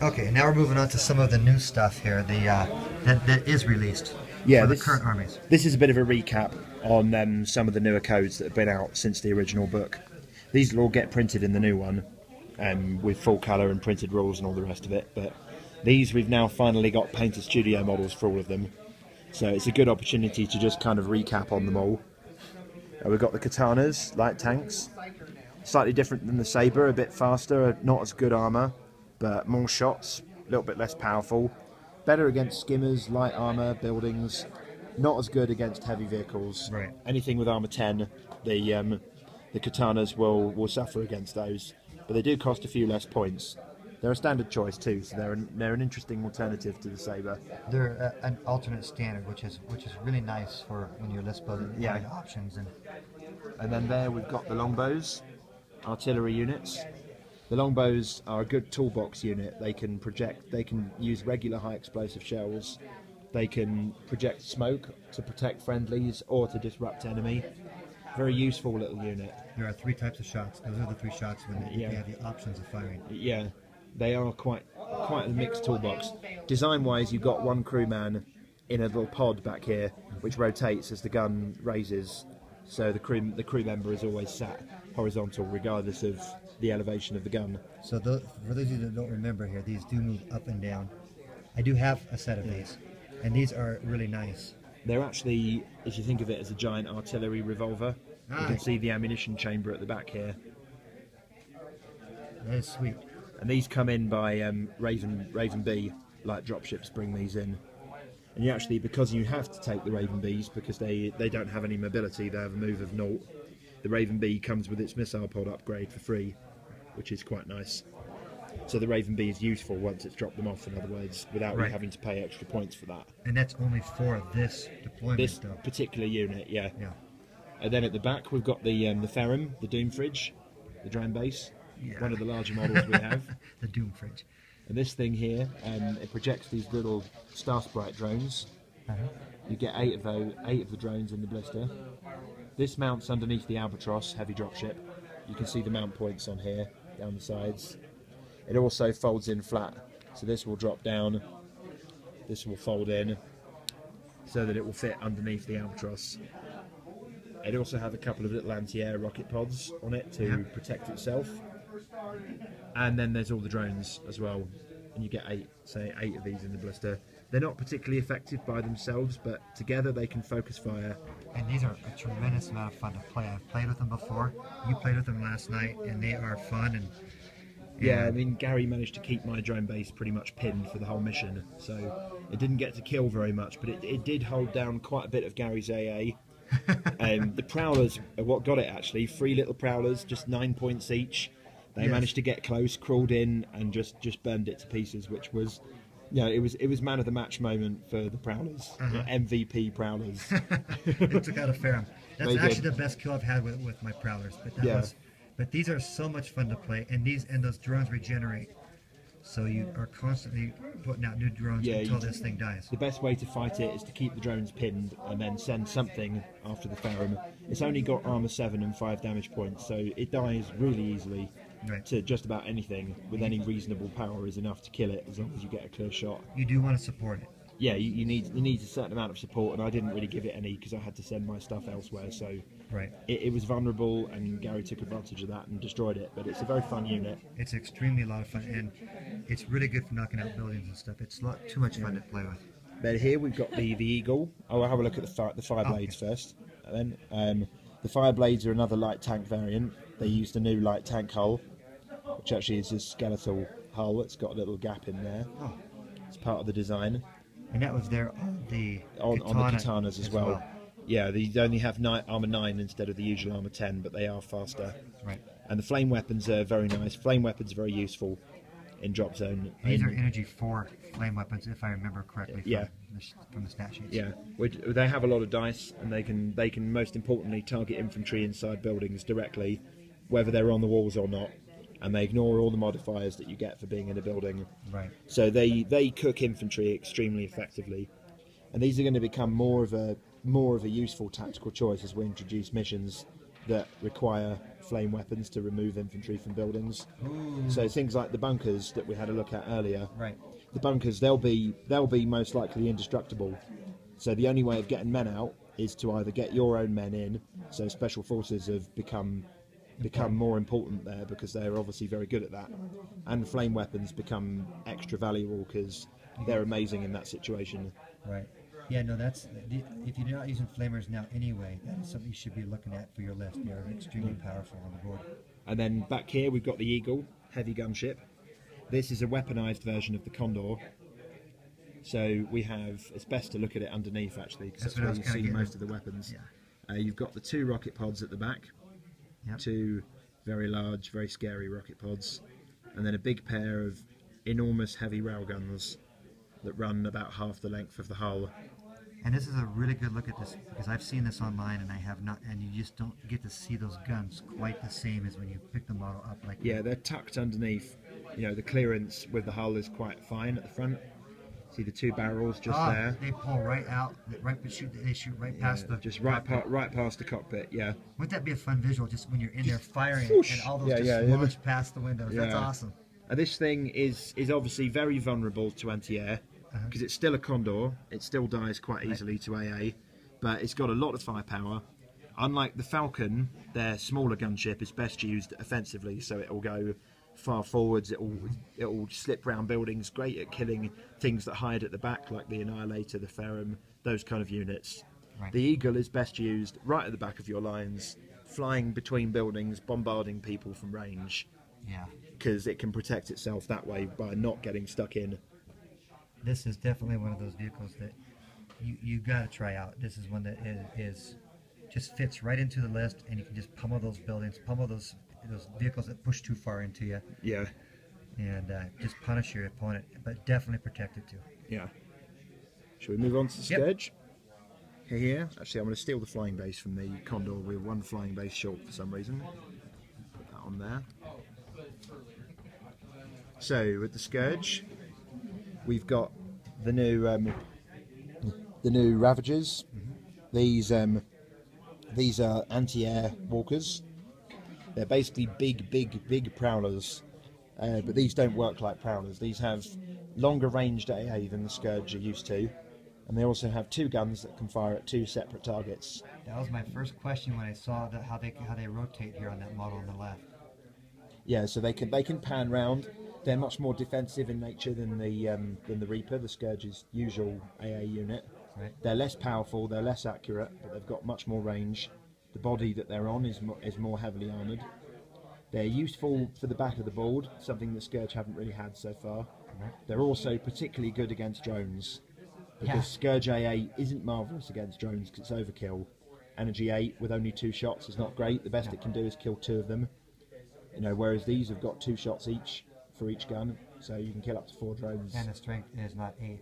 Okay, now we're moving on to some of the new stuff here. That is released. Yeah, for the current armies. This is a bit of a recap on some of the newer codes that have been out since the original book. These will all get printed in the new one, with full colour and printed rules and all the rest of it. But these we've now finally got painted studio models for all of them, so it's a good opportunity to just kind of recap on them all. We've got the katanas, light tanks, slightly different than the saber, a bit faster, not as good armour, but more shots, a little bit less powerful. Better against skimmers, light armour, buildings. Not as good against heavy vehicles. Right. Anything with armour 10, the katanas will suffer against those. But they do cost a few less points. They're a standard choice too, so they're an interesting alternative to the saber. They're an alternate standard, which is really nice for when you're list building options. And then there we've got the longbows, artillery units. The longbows are a good toolbox unit. They can project, they can use regular high explosive shells, they can project smoke to protect friendlies or to disrupt enemy. Very useful little unit. There are 3 types of shots. Those are the 3 shots when you have the options of firing. Yeah, they are quite a mixed toolbox. Design-wise, you've got one crewman in a little pod back here, which rotates as the gun raises. So the crew member is always sat horizontal, regardless of the elevation of the gun. So for those of you that don't remember here, these do move up and down. I do have a set of these, and these are really nice. They're actually, as you think of it, as a giant artillery revolver. You can see the ammunition chamber at the back here. That is sweet. And these come in by Raven B, like dropships bring these in. And you actually, because you have to take the Raven Bs, because they don't have any mobility, they have a move of 0. The Raven B comes with its missile pod upgrade for free, which is quite nice. So the Raven B is useful once it's dropped them off, in other words, without you having to pay extra points for that. And that's only for this deployment, this particular unit, yeah. And then at the back we've got the Ferrum, the Doom Fridge, the drone base, one of the larger models we have. The Doom Fridge. And this thing here, it projects these little Star Sprite drones. You get 8 of the drones in the blister. This mounts underneath the Albatross heavy dropship. You can see the mount points on here, down the sides. It also folds in flat, so this will drop down, this will fold in, so that it will fit underneath the Albatross. It also has a couple of little anti-air rocket pods on it to protect itself. And then there's all the drones as well, and you get 8 of these in the blister. They're not particularly effective by themselves, but together they can focus fire. And these are a tremendous amount of fun to play. I've played with them before. You played with them last night, and they are fun. And yeah, I mean, Gary managed to keep my drone base pretty much pinned for the whole mission, so it didn't get to kill very much, but it did hold down quite a bit of Gary's AA. The Prowlers are what got it, actually. 3 little Prowlers, just 9 points each. They managed to get close, crawled in, and just burned it to pieces, which was, it was man of the match moment for the Prowlers, MVP Prowlers. It took out a Ferrum. That's actually the best kill I've had with my Prowlers. But but these are so much fun to play, and those drones regenerate. So you are constantly putting out new drones until this thing dies. The best way to fight it is to keep the drones pinned and then send something after the Ferrum. It's only got armor 7 and 5 damage points, so it dies really easily to just about anything with any reasonable power is enough to kill it, as long as you get a clear shot. You do want to support it. Yeah, you need a certain amount of support, and I didn't really give it any because I had to send my stuff elsewhere, so it was vulnerable, and Gary took advantage of that and destroyed it. But it's a very fun unit. It's extremely a lot of fun, and it's really good for knocking out buildings and stuff. It's too much fun to play with. Then here we've got the Eagle. I'll have a look at the Fireblades first. And then the Fireblades are another light tank variant. They used a new light tank hull, which actually is a skeletal hull. It's got a little gap in there. It's part of the design. And that was there on the katanas as well. Yeah, they only have armor 9 instead of the usual armor 10, but they are faster. Right. And the flame weapons are very nice. Flame weapons are very useful in Dropzone. These are energy 4 flame weapons, if I remember correctly. From the stat sheets. Yeah, they have a lot of dice, and they can most importantly target infantry inside buildings directly, whether they're on the walls or not. And they ignore all the modifiers that you get for being in a building. Right. So they cook infantry extremely effectively, and these are going to become more of a useful tactical choice as we introduce missions that require flame weapons to remove infantry from buildings. Ooh. So things like the bunkers that we had a look at earlier. Right. The bunkers, they'll be most likely indestructible. So the only way of getting men out is to either get your own men in. So special forces have become more important there because they're obviously very good at that, and flame weapons become extra valuable because they're amazing in that situation. Right. Yeah, no, that's if you're not using flamers now anyway, that is something you should be looking at for your list. They're extremely powerful on the board. And then back here we've got the Eagle, heavy gunship. This is a weaponized version of the Condor. So we have, it's best to look at it underneath actually, because that's where you see most of the weapons. Yeah. You've got the 2 rocket pods at the back, Yep. 2 very large, very scary rocket pods, and then a big pair of enormous heavy railguns that run about half the length of the hull. And this is a really good look at this because I've seen this online and I have not, and you just don't get to see those guns quite the same as when you pick the model up like Yeah, they're tucked underneath. You know, the clearance with the hull is quite fine at the front. See the 2 barrels just there. They pull right out, they shoot right past the just right past the cockpit. Yeah. Wouldn't that be a fun visual? Just when you're in there firing and all those launch past the windows. Yeah. That's awesome. And this thing is obviously very vulnerable to anti-air because it's still a Condor. It still dies quite easily to AA, but it's got a lot of firepower. Unlike the Falcon, their smaller gunship is best used offensively, so it will go far forwards. It will slip round buildings. Great at killing things that hide at the back, like the Annihilator, the Ferrum, those kind of units. Right. The Eagle is best used right at the back of your lines, flying between buildings, bombarding people from range. Yeah. Because it can protect itself that way by not getting stuck in. This is definitely one of those vehicles that you got to try out. This is one that is just fits right into the list, and you can just pummel those buildings, pummel those vehicles that push too far into you. Yeah. And just punish your opponent, but definitely protect it too. Yeah. Shall we move on to the Scourge? Here. Actually, I'm going to steal the flying base from the Condor. We're 1 flying base short for some reason. Put that on there. So with the Scourge, we've got the new Ravagers. These are anti-air walkers. They're basically big prowlers, but these don't work like prowlers. These have longer ranged AA than the Scourge are used to, and they also have 2 guns that can fire at 2 separate targets. That was my first question when I saw how they rotate here on that model on the left. Yeah, so they can pan round. They're much more defensive in nature than the Reaper, the Scourge's usual AA unit. Right. They're less powerful, they're less accurate, but they've got much more range. The body that they're on is more heavily armoured. They're useful for the back of the board, something that Scourge haven't really had so far. Right. They're also particularly good against drones, because Scourge AA isn't marvellous against drones because it's overkill. Energy 8 with only 2 shots is not great. The best it can do is kill 2 of them. You know, whereas these have got 2 shots each for each gun, so you can kill up to 4 drones. And the strength is not 8,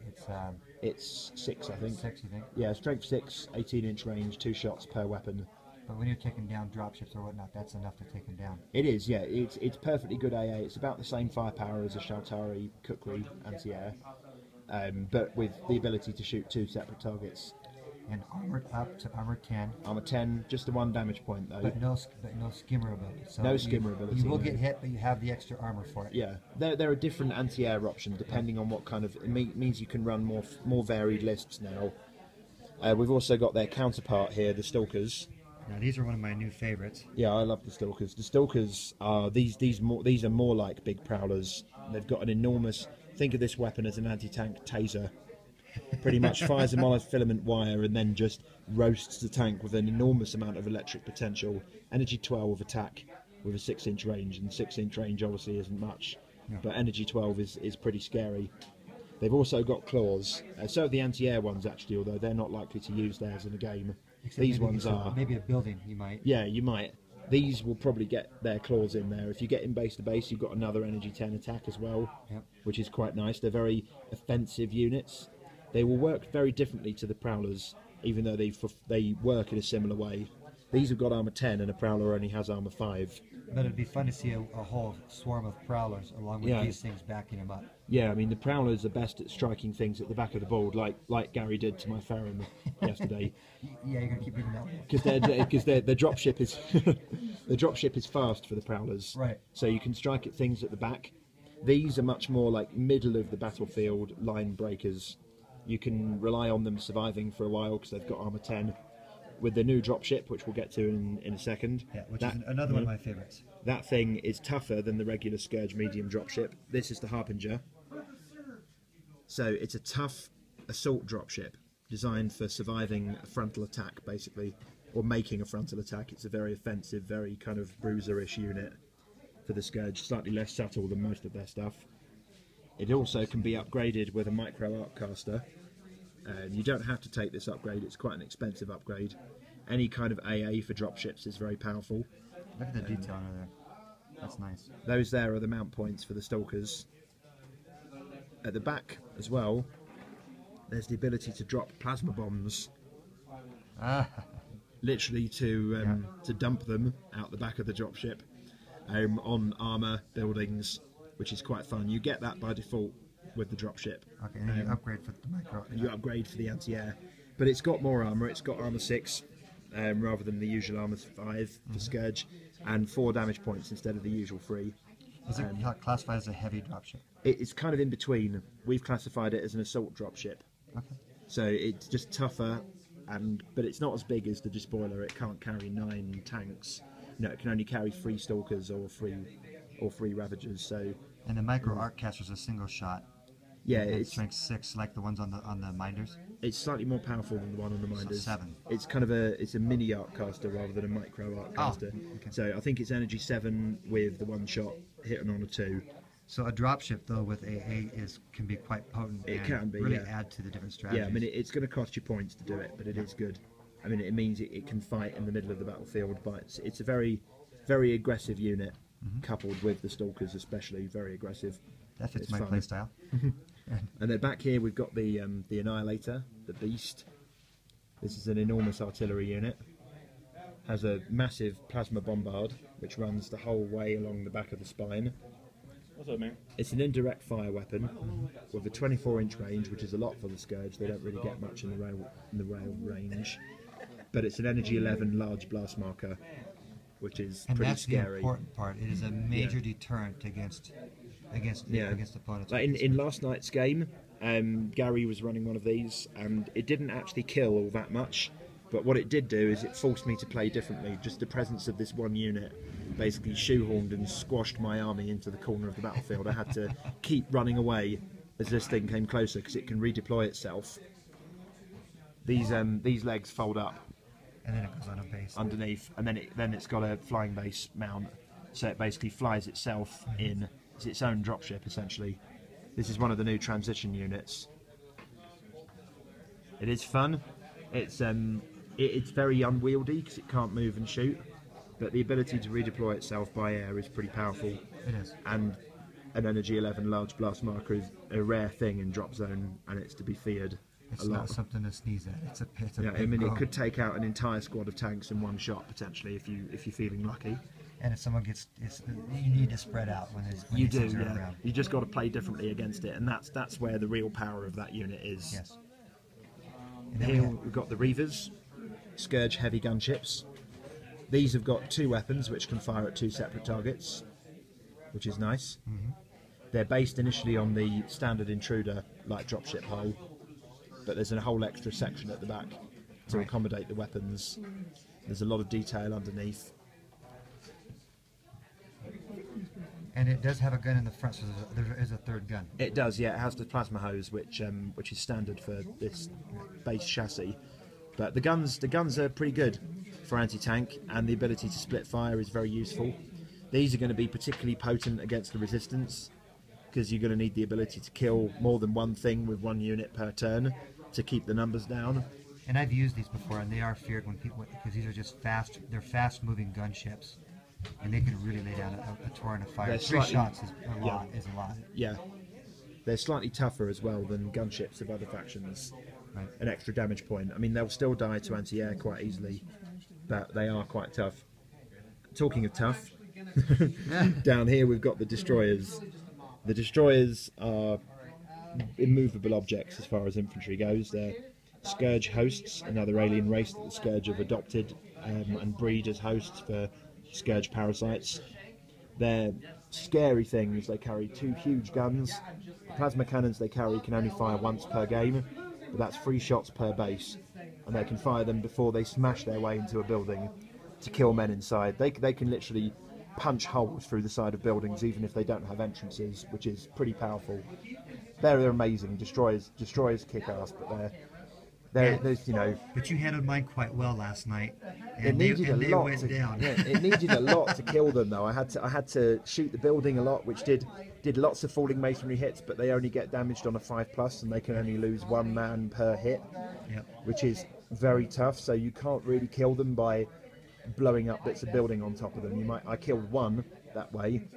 it's 6, I think. 6, you think? Yeah, strength 6, 18-inch range, 2 shots per weapon. But when you're taking down dropships or whatnot, that's enough to take them down. It is, yeah. It's perfectly good AA. It's about the same firepower as a Shaltari Kukri anti-air, but with the ability to shoot 2 separate targets. And armored up to armor 10. Armor 10, just the 1 damage point though. But no skimmer ability. So no skimmer ability. You will get hit, but you have the extra armor for it. Yeah, there are different anti-air options depending on what kind of. It means you can run more varied lists now. We've also got their counterpart here, the Stalkers. Now these are one of my new favorites. Yeah, I love the Stalkers. The Stalkers are these are more like big prowlers. They've got an enormous. Think of this weapon as an anti-tank taser. Pretty much fires a monofilament wire and then just roasts the tank with an enormous amount of electric potential. Energy 12 attack with a 6-inch range, and 6-inch range obviously isn't much, but energy 12 is pretty scary. They've also got claws. So have the anti-air ones actually, although they're not likely to use theirs in a game. Except these ones are. Maybe a building you might. Yeah, you might. These will probably get their claws in there. If you get in base to base, you've got another energy 10 attack as well, which is quite nice. They're very offensive units. They will work very differently to the Prowlers, even though they work in a similar way. These have got armor 10 and a Prowler only has armor 5. But it'd be fun to see a whole swarm of Prowlers along with these things backing them up. Yeah, I mean the Prowlers are best at striking things at the back of the board, like Gary did to my Ferrum yesterday. Yeah, you're gonna keep reading that. Because their dropship is the dropship is fast for the Prowlers. Right. So you can strike at things at the back. These are much more like middle of the battlefield line breakers. You can rely on them surviving for a while because they've got armor 10. With the new dropship, which we'll get to in a second. Yeah, which is another one of my favorites. That thing is tougher than the regular Scourge medium dropship. This is the Harbinger. So it's a tough assault dropship designed for surviving a frontal attack, basically, or making a frontal attack. It's a very offensive, very kind of bruiser-ish unit for the Scourge, slightly less subtle than most of their stuff. It also can be upgraded with a micro arc caster. You don't have to take this upgrade, it's quite an expensive upgrade. Any kind of AA for dropships is very powerful. Look at the detail under there. That's nice. Those there are the mount points for the Stalkers. At the back as well, there's the ability to drop plasma bombs. Literally to dump them out the back of the dropship on armour, buildings, which is quite fun. You get that by default with the dropship. Okay, and then you upgrade for the micro. You upgrade for the anti-air. But it's got more armour, it's got armour 6 rather than the usual armour 5 for Scourge, and 4 damage points instead of the usual 3. Is it classified as a heavy dropship? It's kind of in between. We've classified it as an assault dropship. Okay. So it's just tougher, but it's not as big as the Despoiler. It can't carry 9 tanks. No, it can only carry 3 Stalkers or 3 Ravagers. So and the micro arc caster is a single shot. yeah, It's it's strength 6, like the ones on the Minders. it's slightly more powerful than the one on the Minders. 7. It's kind of a mini arc caster rather than a micro arc caster. Okay. So I think it's energy 7 with the 1 shot hitting on a 2. So a dropship though with AA can be quite potent. It and can be, really yeah. add to the different strategies. Yeah, I mean it's going to cost you points to do it, but it is good. I mean it means it can fight in the middle of the battlefield, but it's a very, very aggressive unit, coupled with the Stalkers especially, very aggressive. That fits It's my fun. playstyle. And then back here we've got the Annihilator, the Beast. This is an enormous artillery unit. Has a massive plasma bombard which runs the whole way along the back of the spine. What's up, man? It's an indirect fire weapon with a 24-inch range, which is a lot for the Scourge. They don't really get much in the rail range. But it's an energy 11 large blast marker, which is And pretty that's scary. the important part. It is a major deterrent against opponents. Like in last night's game, Gary was running one of these, and it didn't actually kill all that much. But what it did do is it forced me to play differently. Just the presence of this one unit basically shoehorned and squashed my army into the corner of the battlefield. I had to keep running away as this thing came closer because it can redeploy itself. These legs fold up And then it goes on a base. underneath, and then it's got a flying base mount, so it basically flies itself in. It's its own dropship essentially. This is one of the new transition units. It is fun. It's very unwieldy because it can't move and shoot, but the ability to redeploy itself by air is pretty powerful. It is. And an energy 11 large blast marker is a rare thing in Dropzone, and it's to be feared It's a lot. not something to sneeze at. It's a Yeah, I big mean, blow. it could take out an entire squad of tanks in one shot potentially if you're feeling lucky. And if someone you need to spread out when You these do, things are yeah. around. You just got to play differently against it, and that's where the real power of that unit is. Yes. And then Here we've got the Reavers, Scourge heavy gunships. These have got 2 weapons which can fire at 2 separate targets, which is nice. They're based initially on the standard intruder light dropship hull, but there's a whole extra section at the back to Right. accommodate the weapons. There's a lot of detail underneath. And it does have a gun in the front, so there is a third gun. It does, yeah. It has the plasma hose, which is standard for this base chassis. But the guns are pretty good for anti-tank, and the ability to split fire is very useful. These are going to be particularly potent against the resistance, because you're going to need the ability to kill more than one thing with one unit per turn to keep the numbers down. And I've used these before, and they are feared when people, because these are just fast-moving gunships, and they can really lay down a torrent of fire. They're 3 slightly- shots is a lot. Yeah, they're slightly tougher as well than gunships of other factions. Right. An extra damage point. I mean, they'll still die to anti-air quite easily, but they are quite tough. Talking of tough, down here we've got the destroyers. The destroyers are immovable objects as far as infantry goes. They're Scourge hosts, another alien race that the Scourge have adopted and breed as hosts for Scourge parasites. They're scary things. They carry 2 huge guns. The plasma cannons they carry can only fire once per game, but that's 3 shots per base, and they can fire them before they smash their way into a building to kill men inside. They can literally punch holes through the side of buildings even if they don't have entrances, which is pretty powerful. They're amazing. Destroyers kick ass, but there's, you know. But you handled mine quite well last night. And it needed a lot. It needed a lot to kill them, though. I had to shoot the building a lot, which did lots of falling masonry hits, but they only get damaged on a 5+, and they can only lose 1 man per hit, which is very tough. So you can't really kill them by blowing up bits of building on top of them. I killed 1 that way.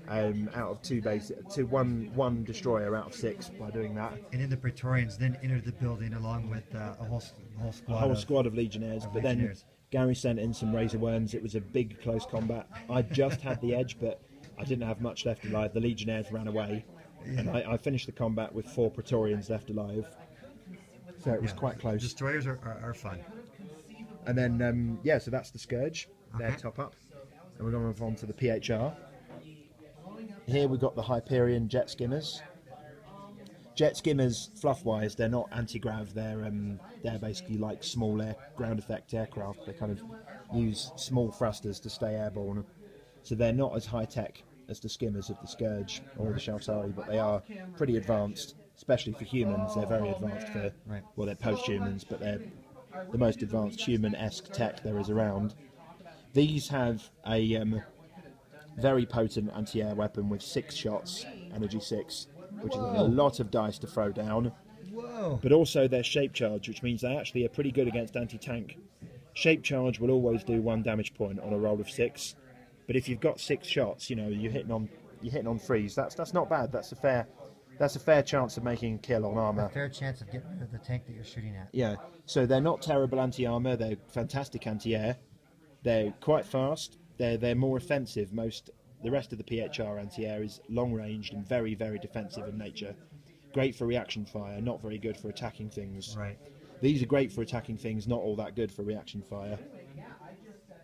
Out of 2 bases, one destroyer out of 6 by doing that. And then the Praetorians then entered the building along with a whole squad. A whole squad of legionnaires. But then Gary sent in some razor worms. It was a big close combat. I just had the edge, but I didn't have much left alive. The legionnaires ran away, and I finished the combat with 4 Praetorians left alive. So it was quite close. Destroyers are fun. And then so that's the Scourge. Their top up, and we're going to move on to the PHR. Here we've got the Hyperion jet skimmers. Jet skimmers, fluff-wise, they're not anti-grav. They're basically like small ground effect aircraft. They kind of use small thrusters to stay airborne. So they're not as high-tech as the skimmers of the Scourge or the Shaltari, but they are pretty advanced, especially for humans. They're very advanced for, well, they're post-humans, but they're the most advanced human-esque tech there is around. These have a very potent anti-air weapon with 6 shots, energy 6, which is a lot of dice to throw down. Whoa. But also they're shape charge, which means they actually are pretty good against anti-tank. Shape charge will always do 1 damage point on a roll of 6, but if you've got 6 shots, you know, you're hitting on 3s. That's not bad. That's a fair chance of making a kill on armor. A fair chance of getting rid of the tank that you're shooting at. Yeah. So they're not terrible anti-armor. They're fantastic anti-air. They're quite fast. They're more offensive. The rest of the PHR anti-air is long-ranged and very, very defensive in nature. Great for reaction fire, not very good for attacking things. Right. These are great for attacking things, not all that good for reaction fire.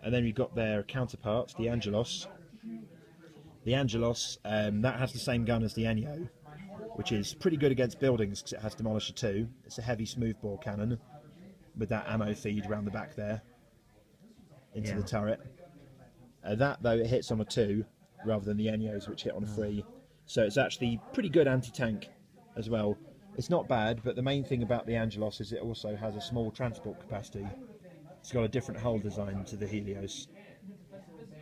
And then we've got their counterparts, the Angelos. The Angelos, that has the same gun as the Enyo, which is pretty good against buildings because it has Demolisher 2. It's a heavy smoothbore cannon with that ammo feed around the back there into the turret. That, though, it hits on a 2 rather than the Enyos, which hit on a 3. So it's actually pretty good anti-tank as well. It's not bad, but the main thing about the Angelos is it also has a small transport capacity. It's got a different hull design to the Helios.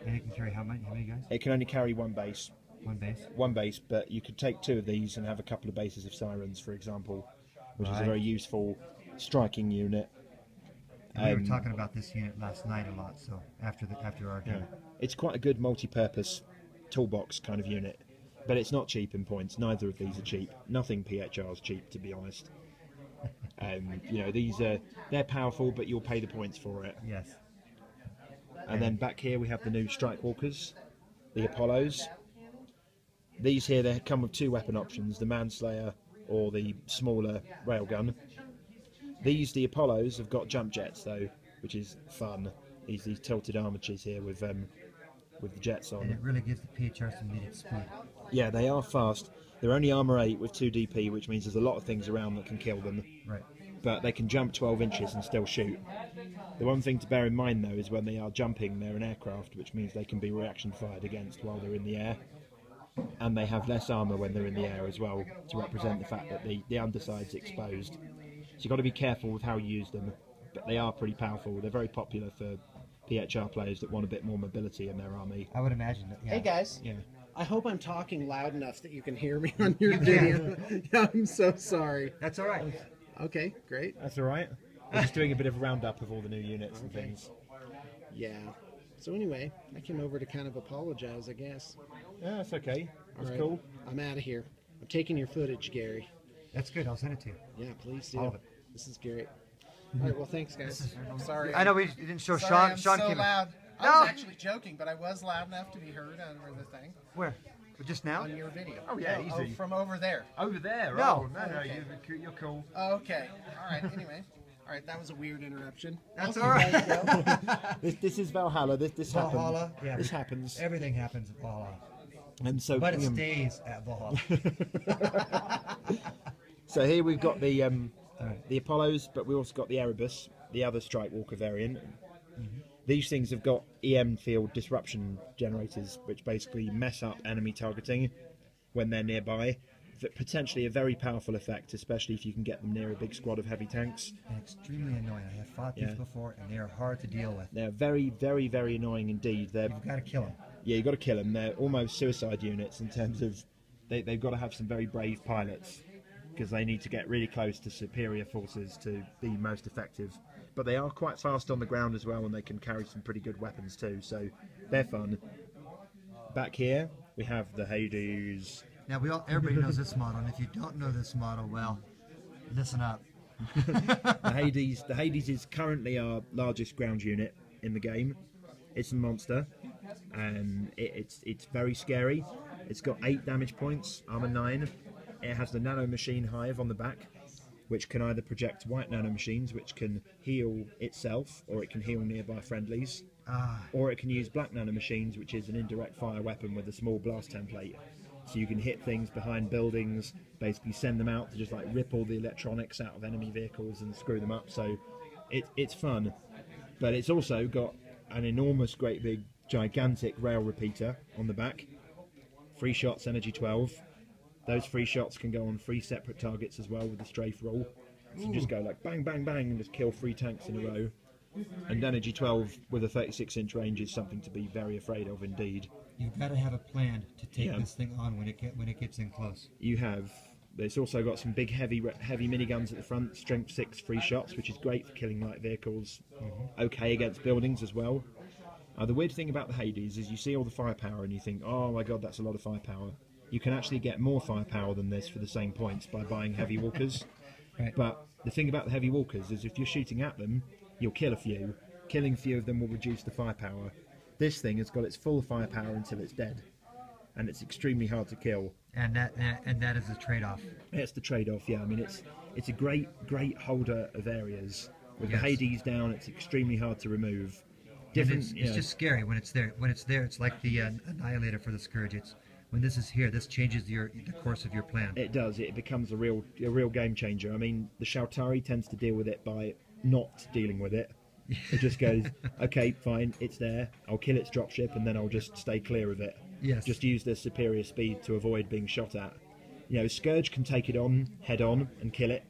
And it can carry how many guys? It can only carry 1 base. 1 base? 1 base, but you could take 2 of these and have a couple of bases of Sirens, for example, which is a very useful striking unit. We were talking about this unit last night a lot, so after our game. It's quite a good multi-purpose toolbox kind of unit, but it's not cheap in points. Neither of these are cheap. Nothing PHR is cheap, to be honest. You know, they're powerful, but you'll pay the points for it. Yes. And then back here we have the new Strike Walkers, the Apollos. These here, they come with 2 weapon options, the Manslayer or the smaller railgun. The Apollos, have got jump jets though, which is fun. These tilted armatures here with the jets on. And it really gives the PHR some needed speed. Yeah, they are fast. They're only armor 8 with 2 DP, which means there's a lot of things around that can kill them. Right. But they can jump 12 inches and still shoot. The one thing to bear in mind though is when they are jumping, they're an aircraft, which means they can be reaction fired against while they're in the air. And they have less armour when they're in the air as well, to represent the fact that the underside's exposed. So you've got to be careful with how you use them, but they are pretty powerful. They're very popular for PHR players that want a bit more mobility in their army. I would imagine that, yeah. Hey guys. Yeah. I hope I'm talking loud enough that you can hear me on your video. Yeah, I'm so sorry. That's all right. Okay, great. That's all right. I'm just doing a bit of a roundup of all the new units and things. Yeah. So anyway, I came over to kind of apologize, I guess. Yeah, that's okay. That's All right. cool. I'm out of here. I'm taking your footage, Gary. That's good. I'll send it to you. Yeah, please do. All of it. This is great. All right, well, thanks, guys. I'm sorry. I know we didn't show Sorry, Sean. I'm Sean so came loud. in. I was No. actually joking, but I was loud enough to be heard over the thing. Where? Just now? on your video. Oh, yeah, No, easy. from over there. Over there? No. Oh, no, Okay. you're cool. Oh, okay. All right. Anyway. All right. That was a weird interruption. That's Off all you guys right. go. This is Valhalla. This Valhalla, happens. yeah. This happens. Everything happens at Valhalla. And so, But it stays at Valhalla. so here we've got the Apollos, but we also got the Erebus, the other Strike Walker variant. These things have got EM field disruption generators, which basically mess up enemy targeting when they're nearby. Potentially a very powerful effect, especially if you can get them near a big squad of heavy tanks. And extremely annoying. I have fought these before, and they are hard to deal with. They're very, very, very annoying indeed. You've got to kill them. Yeah, you've got to kill them. They're almost suicide units in terms of they've got to have some very brave pilots because they need to get really close to superior forces to be most effective. But they are quite fast on the ground as well, and they can carry some pretty good weapons too, so they're fun. Back here, we have the Hades. Now, everybody knows this model, and if you don't know this model, well, listen up. The Hades is currently our largest ground unit in the game. It's a monster, and it's very scary. It's got 8 damage points, armor 9. It has the nano machine hive on the back, which can either project white nanomachines, which can heal itself, or it can heal nearby friendlies, or it can use black nanomachines, which is an indirect fire weapon with a small blast template. So you can hit things behind buildings, basically send them out to just like rip all the electronics out of enemy vehicles and screw them up. So it's fun, but it's also got an enormous, great big, gigantic rail repeater on the back. 3 shots, energy 12. Those 3 shots can go on 3 separate targets as well with the strafe roll. So you just go like bang, bang, bang and just kill 3 tanks in a row. And energy 12 with a 36-inch range is something to be very afraid of indeed. You've got to have a plan to take this thing on when it gets in close. You have. It's also got some big heavy miniguns at the front, strength 6 3 shots, which is great for killing light vehicles. Okay against buildings as well. The weird thing about the Hades is you see all the firepower and you think, oh my god, that's a lot of firepower. You can actually get more firepower than this for the same points by buying heavy walkers. Right. But the thing about the heavy walkers is if you're shooting at them, you'll kill a few. Killing a few of them will reduce the firepower. This thing has got its full firepower until it's dead, and it's extremely hard to kill. And that is the trade-off. It's the trade-off, yeah. I mean, it's a great holder of areas. With the Hades down, it's extremely hard to remove. It's just scary when it's there. When it's there, it's like the Annihilator for the Scourge. When this is here, this changes the course of your plan. It does. It becomes a real game changer. I mean, the Shautari tends to deal with it by not dealing with it. It just goes, okay, fine, it's there. I'll kill its dropship, and then I'll just stay clear of it. Yes. Just use the superior speed to avoid being shot at. You know, Scourge can take it on head on and kill it.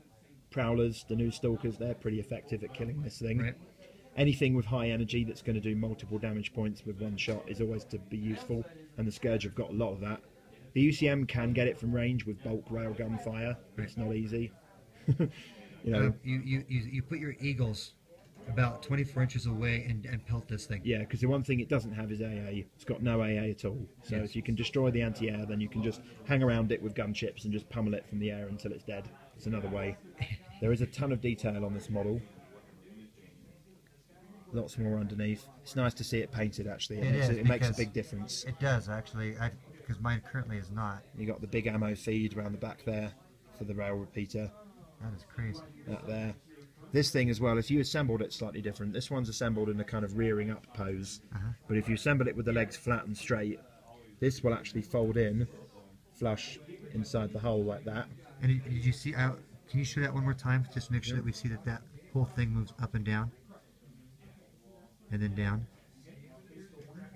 Prowlers, the new Stalkers, they're pretty effective at killing this thing. Right. Anything with high energy that's going to do multiple damage points with one shot is always to be useful, and the Scourge have got a lot of that. The UCM can get it from range with bulk railgun fire. It's not easy. You put your eagles about 24 inches away and pelt this thing. Yeah, because the one thing it doesn't have is AA. It's got no AA at all. So if you can destroy the anti-air, then you can just hang around it with gunships and just pummel it from the air until it's dead. It's another way. There is a ton of detail on this model. Lots more underneath. It's nice to see it painted, actually. It makes a big difference. It does, actually, because mine currently is not. You got the big ammo feed around the back there for the rail repeater. That is crazy. That there. This thing as well, if you assembled it slightly different, this one's assembled in a kind of rearing up pose. But if you assemble it with the legs flat and straight, this will actually fold in flush inside the hole like that. And did you see, can you show that one more time? Just make sure that we see that whole thing moves up and down. And then down.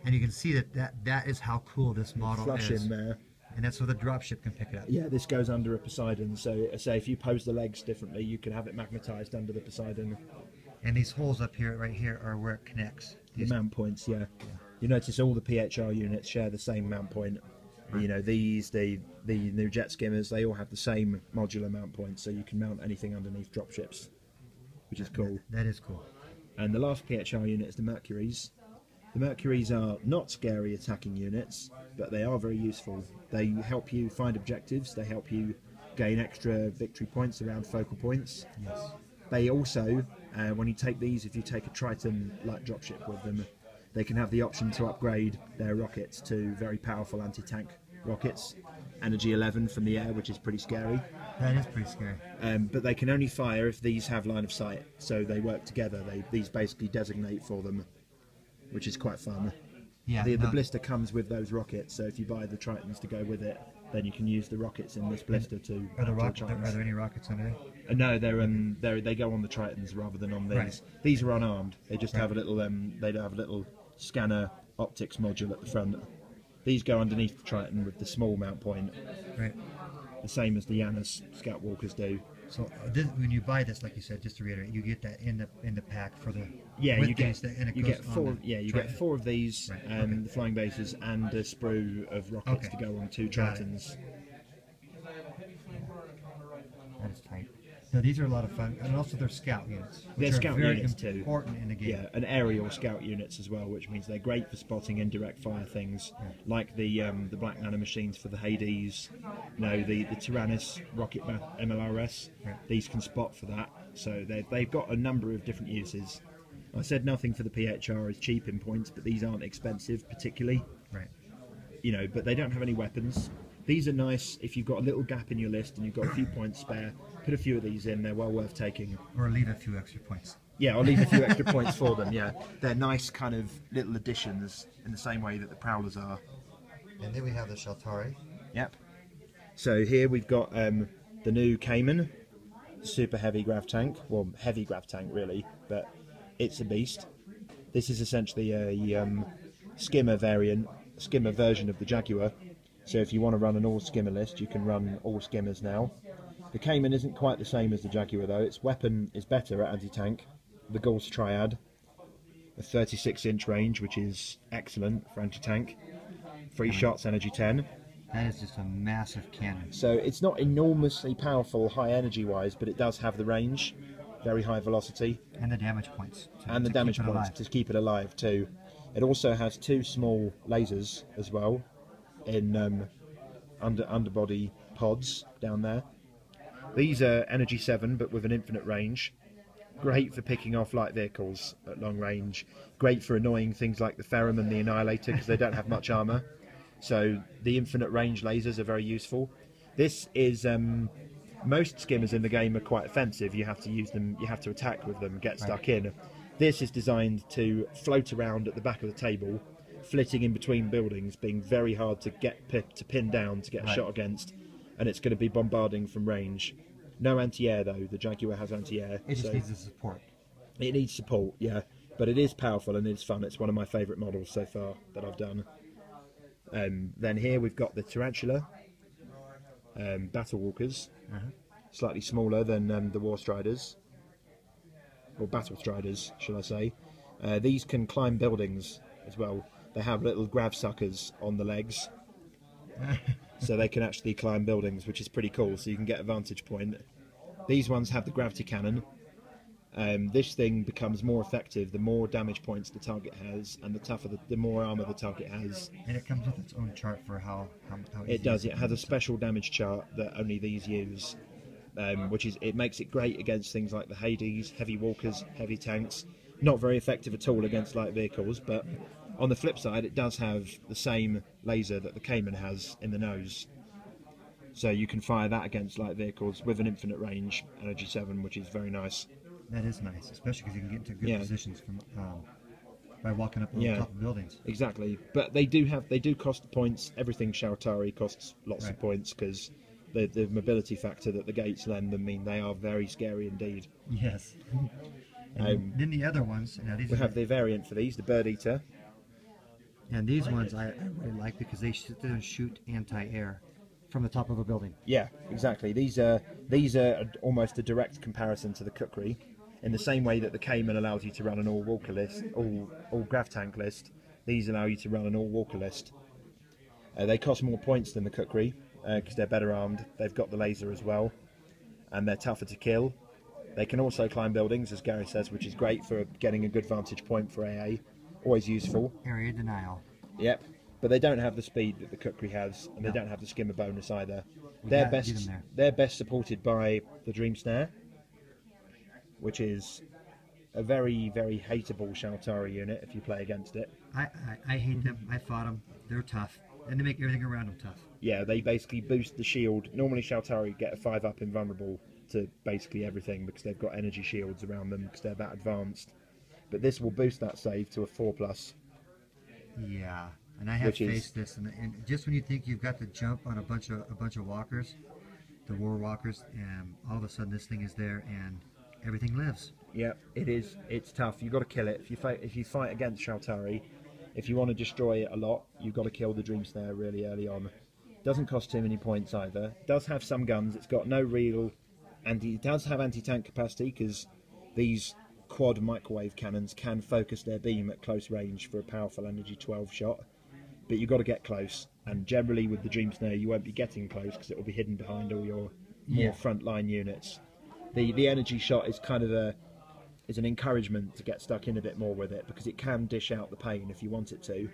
And you can see that is how cool this model flush is. In there. And that's so the dropship can pick it up. Yeah, this goes under a Poseidon, so say if you pose the legs differently, you can have it magnetized under the Poseidon. And these holes up here, right here, are where it connects. The mount points, yeah. You notice all the PHR units share the same mount point. Right. You know, the new jet skimmers, they all have the same modular mount point, so you can mount anything underneath dropships, which is cool. That is cool. And the last PHR unit is the Mercuries. The Mercuries are not scary attacking units, but they are very useful. They help you find objectives, they help you gain extra victory points around focal points. Yes. They also, when you take these, if you take a Triton light dropship with them, they can have the option to upgrade their rockets to very powerful anti-tank rockets, energy 11 from the air, which is pretty scary. That is pretty scary. But they can only fire if these have line of sight, so they work together. These basically designate for them, which is quite fun. Yeah. The blister comes with those rockets, so if you buy the Tritons to go with it, then you can use the rockets in this blister to. Are there Tritons. any rockets under there? No, they go on the Tritons rather than on these. Right. These are unarmed. They just have a little they have a little scanner optics module at the front. These go underneath the Triton with the small mount point, Right. the same as the Janus Scout Walkers do. So when you buy this, like you said, just to reiterate, you get that in the pack for the Yeah, with you get these, and it you goes get on four. the Yeah, you Triton. get 4 of these, Right, okay. the flying bases, and a sprue of rockets Okay. to go on 2 Got it. Tritons. That is tight. No, these are a lot of fun, and also they're scout units, which They're are scout very units too. important in the game. Yeah, and aerial scout units as well, which means they're great for spotting indirect fire things, like the black nanomachines for the Hades, the Tyrannus rocket MLRS. Right. These can spot for that, so they've got a number of different uses. I said nothing for the PHR is cheap in points, but these aren't expensive particularly. Right. But they don't have any weapons. These are nice if you've got a little gap in your list and you've got a few points spare. Put a few of these in; they're well worth taking. Or leave a few extra points. Yeah, I'll leave a few extra points for them. Yeah, they're nice kind of little additions in the same way that the Prowlers are. And then we have the Shaltari. Yep. So here we've got the new Cayman, super heavy grav tank. Well, heavy grav tank really, but it's a beast. This is essentially a skimmer version of the Jaguar. So if you want to run an all skimmer list, you can run all skimmers now. The Cayman isn't quite the same as the Jaguar though. Its weapon is better at anti-tank. The Gauss Triad, a 36-inch range, which is excellent for anti-tank. 3 shots, energy 10. That is just a massive cannon. So it's not enormously powerful high energy wise, but it does have the range, very high velocity, And the damage points. and the damage keep it points alive. to keep it alive too. It also has 2 small lasers as well in underbody pods down there. These are energy 7 but with an infinite range. Great for picking off light vehicles at long range. Great for annoying things like the Ferrum and the Annihilator because they don't have much armour. So the infinite range lasers are very useful. This is most skimmers in the game are quite offensive. You have to use them. You have to attack with them, get stuck in. This is designed to float around at the back of the table, flitting in between buildings, being very hard to get to pin down to get a shot against, and it's going to be bombarding from range. No anti-air though. The Jaguar has anti-air. It just needs the support. It needs support, yeah, but it is powerful and it's fun. It's one of my favourite models so far that I've done. Then here we've got the Tarantula Battle Walkers, slightly smaller than the War Striders, or Battle Striders, shall I say. These can climb buildings as well. They have little grav suckers on the legs, so they can actually climb buildings, which is pretty cool, so you can get a vantage point. These ones have the gravity cannon. This thing becomes more effective the more damage points the target has, and the tougher the more armor the target has. And it comes with its own chart for how easy It does. It has a special damage chart that only these use, it makes it great against things like the Hades, heavy walkers, heavy tanks. Not very effective at all against light vehicles, but on the flip side, it does have the same laser that the Cayman has in the nose. So you can fire that against light vehicles with an infinite range, energy 7, which is very nice. That is nice, especially because you can get into good positions from by walking up on Yeah. top of buildings. Exactly, but they do cost points. Everything Shaltari costs lots of points because the mobility factor that the gates lend them mean they are very scary indeed. Yes. And then the other ones. Now these We are have the variant for these, the Bird Eater. and these ones I really like because they don't shoot anti-air from the top of a building. Yeah, exactly. These are almost a direct comparison to the Kukri, in the same way that the Cayman allows you to run an all walker list, all grav tank list. These allow you to run an all walker list. They cost more points than the Kukri because they're better armed. They've got the laser as well, and they're tougher to kill. They can also climb buildings, as Gary says, which is great for getting a good vantage point for AA. Always useful. Area denial. Yep. But they don't have the speed that the Kukri has, and they don't have the skimmer bonus either. gotta get them there. They're best supported by the Dream Snare, which is a very, very hateable Shaltari unit if you play against it. I hate them. I fought them. They're tough. And they make everything around them tough. Yeah, they basically boost the shield. Normally Shaltari get a 5-up invulnerable to basically everything because they've got energy shields around them because they're that advanced. But this will boost that save to a 4+. Yeah, and I have faced this, and just when you think you've got the jump on a bunch of walkers, the war walkers, and all of a sudden this thing is there and everything lives. Yeah, it is. It's tough. You've got to kill it. If you fight against Shaltari, if you want to destroy it a lot, you've got to kill the Dream Snare really early on. Doesn't cost too many points either. Does have some guns. It's got no real it does have anti-tank capacity because these quad microwave cannons can focus their beam at close range for a powerful energy 12 shot. But you've got to get close, and generally with the Dream Snare you won't be getting close because it will be hidden behind all your more frontline units. The energy shot is kind of an encouragement to get stuck in a bit more with it because it can dish out the pain if you want it to.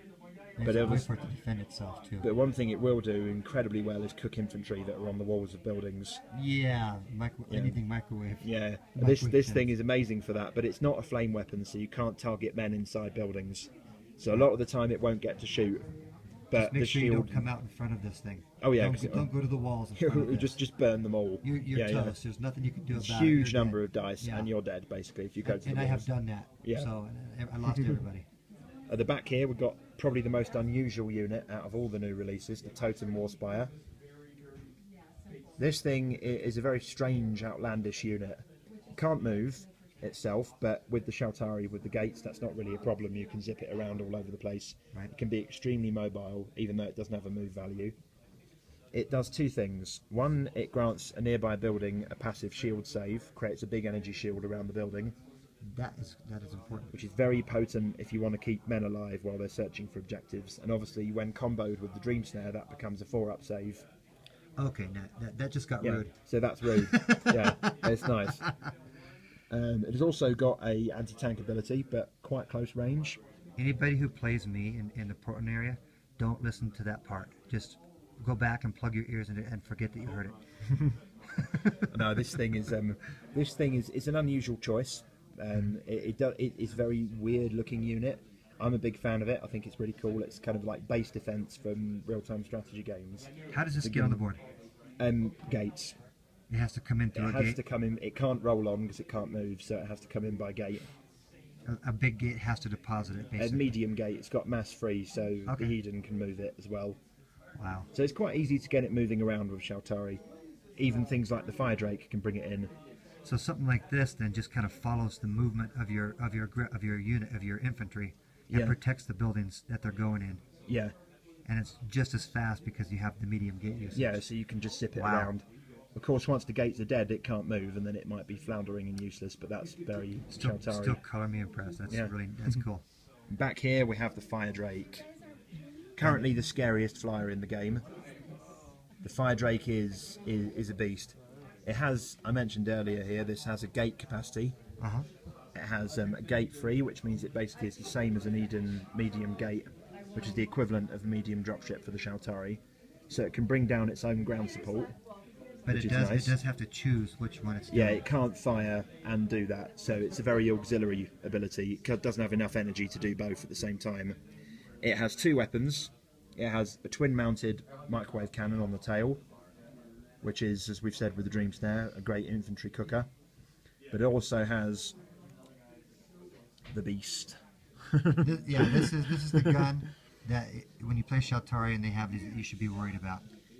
But it's a way for it to defend itself too. But one thing it will do incredibly well is cook infantry that are on the walls of buildings. Yeah, anything microwave. Yeah, this thing is amazing for that, but it's not a flame weapon, so you can't target men inside buildings. So a lot of the time it won't get to shoot. But just make the sure shield... you don't come out in front of this thing. Oh yeah, don't go to the walls. In front of this. just burn them all. You're toast. There's nothing you can do about it. Huge number of dice, and you're dead basically if you go to the walls. And I have done that. Yeah. So I lost everybody. At the back here, we've got probably the most unusual unit out of all the new releases, the Totem Warspire. This thing is a very strange, outlandish unit. It can't move itself, but with the Shaltari, with the gates, that's not really a problem. You can zip it around all over the place. Right. It can be extremely mobile, even though it doesn't have a move value. It does two things. One, it grants a nearby building a passive shield save, creates a big energy shield around the building. That is important. Which is very potent if you want to keep men alive while they're searching for objectives. And obviously, when comboed with the Dream Snare, that becomes a 4-up save. Okay, that just got rude. So that's rude. Yeah, it's nice. It has also got a anti-tank ability, but quite close range. Anybody who plays me in the Portland area, don't listen to that part. Just go back and plug your ears in it and forget that you heard it. No, this thing is it's an unusual choice. It is a very weird looking unit. I'm a big fan of it. I think it's really cool. It's kind of like base defense from real-time strategy games. How does this get on the board? Gates. It has to come in through a gate? It has to come in. It can't roll on because it can't move, so it has to come in by gate. A big gate has to deposit it, basically. A medium gate. It's got mass free, so the Eden can move it as well. Wow. So it's quite easy to get it moving around with Shaltari. Even things like the Fire Drake can bring it in. So something like this then just kind of follows the movement of your unit, of your infantry, and protects the buildings that they're going in. Yeah. And it's just as fast because you have the medium gate usage. Yeah, so you can just zip it around. Of course, once the gates are dead, it can't move, and then it might be floundering and useless. But that's very Shaltari. Still color me impressed. That's cool. Back here we have the Fire Drake. Currently the scariest flyer in the game. The Fire Drake is a beast. It has, I mentioned earlier here, this has a gate capacity. It has a gate free, which means it basically is the same as an Eden medium gate, which is the equivalent of a medium dropship for the Shaltari. So it can bring down its own ground support. But it does have to choose which one it's doing. Yeah, it can't fire and do that, so it's a very auxiliary ability. It doesn't have enough energy to do both at the same time. It has two weapons. It has a twin-mounted microwave cannon on the tail, which is, as we've said with the Dream Snare, a great infantry cooker. But it also has the beast. This is the gun that when you play Shaltari and they have these, you should be worried about.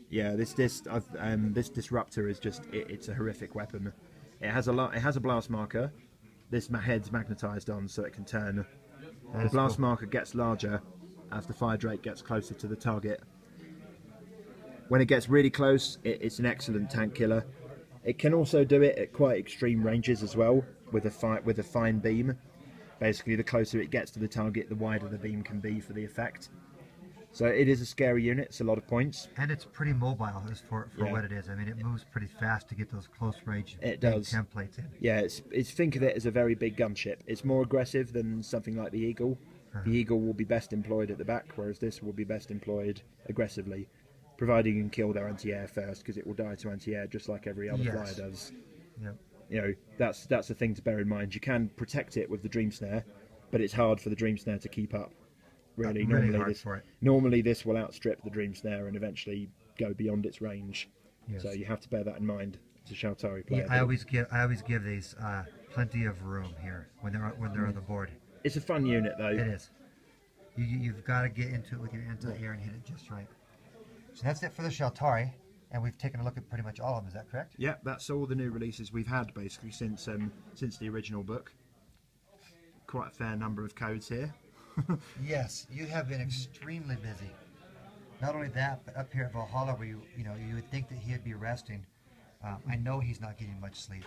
Yeah, this disruptor is just it's a horrific weapon. It has a blast marker. This head's magnetized on, so it can turn. The blast marker gets larger as the Fire Drake gets closer to the target. When it gets really close, it's an excellent tank killer. It can also do it at quite extreme ranges as well, with a fine beam. Basically, the closer it gets to the target, the wider the beam can be for the effect. So it is a scary unit. It's a lot of points. And it's pretty mobile for what it is. I mean, it moves pretty fast to get those close range templates in. Yeah, think of it as a very big gunship. It's more aggressive than something like the Eagle. The Eagle will be best employed at the back, whereas this will be best employed aggressively, providing you can kill their anti-air first, because it will die to anti-air just like every other flyer does. Yep. You know, that's the thing to bear in mind. You can protect it with the Dream Snare, but it's hard for the Dream Snare to keep up. Really, really hard for it. Normally this will outstrip the Dream Snare and eventually go beyond its range. Yes. So you have to bear that in mind as a Shaltari player. I always give these plenty of room here when they're on the board. It's a fun unit though. It is. You've got to get into it with your anti-air and hit it just right. So that's it for the Shaltari, and we've taken a look at pretty much all of them. Is that correct? Yeah, that's all the new releases we've had basically since the original book. Quite a fair number of codes here. Yes, you have been extremely busy. Not only that, but up here at Valhalla, where you would think that he'd be resting. I know he's not getting much sleep.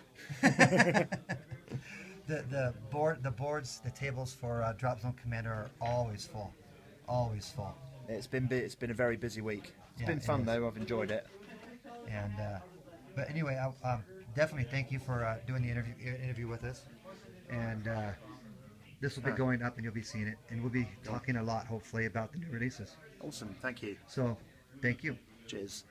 the boards, the tables for Dropzone Commander are always full, always full. It's been a very busy week. It's been It fun is. though. I've enjoyed it. And but anyway, I definitely thank you for doing the interview with us. And this will be going up, and you'll be seeing it, and we'll be talking a lot, hopefully, about the new releases. Awesome. Thank you. So, thank you. Cheers.